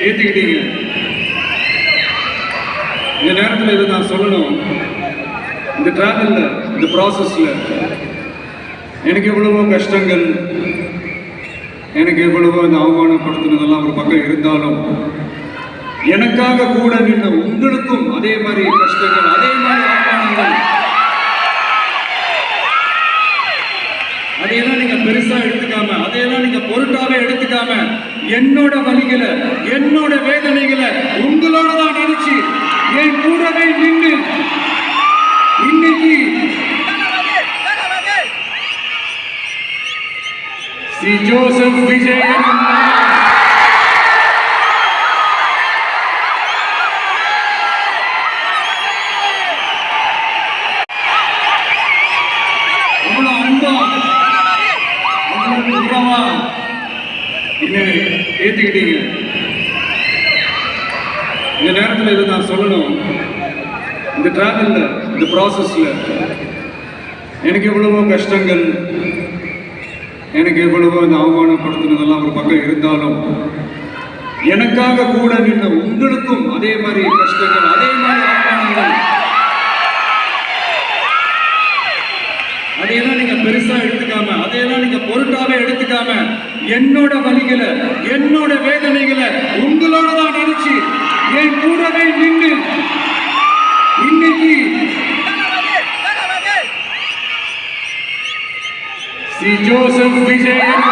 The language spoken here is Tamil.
ஏத்துக்கிட்டீங்க. இந்த நேரத்தில் இதை நான் சொல்லணும். இந்த டிராவல்ல, இந்த ப்ராசஸ்ல எனக்கு எவ்வளவோ கஷ்டங்கள், எனக்கு எவ்வளவோ இந்த அவமானப்படுத்தினதெல்லாம் ஒரு பக்கம் இருந்தாலும், எனக்காக கூட நின்ற உங்களுக்கும் அதே மாதிரி கஷ்டங்கள், அதே மாதிரி அவமானங்கள், அதையெல்லாம் நீங்க பெருசா எடுத்துக்காம, அதையெல்லாம் நீங்க பொருட்டாவே எடுத்துக்காம, என்னோட வலிகளை, என்னோட வேதனைகளை உங்களோட தான் நினைச்சு என் கூடவே நின்று இன்னைக்கு சி ஜோசப் விஜயன் ஏத்துக்கிட்டீங்க. இந்த நேரத்தில் இதை நான் சொல்லணும். இந்த டிராவல்ல, இந்த ப்ராசஸ்ல எனக்கு எவ்வளவோ கஷ்டங்கள், எனக்கு எவ்வளவோ இந்த அவமானப்படுத்தினதெல்லாம் ஒரு பக்கம் இருந்தாலும், எனக்காக கூட நின்ற உங்களுக்கும் அதே மாதிரி கஷ்டங்கள், அதே மாதிரி அவமானங்கள், அதையெல்லாம் நீங்க பெருசா எடுத்துக்காம, அதையெல்லாம் நீங்க பொருட்டாவே எடுத்துக்காம, என்னோட வலிகளை, என்னோட வேதனைகளை உங்களோட தான் நினைச்சு என் கூடவே நின்று இன்னைக்கு சி ஜோசப் விஜயன்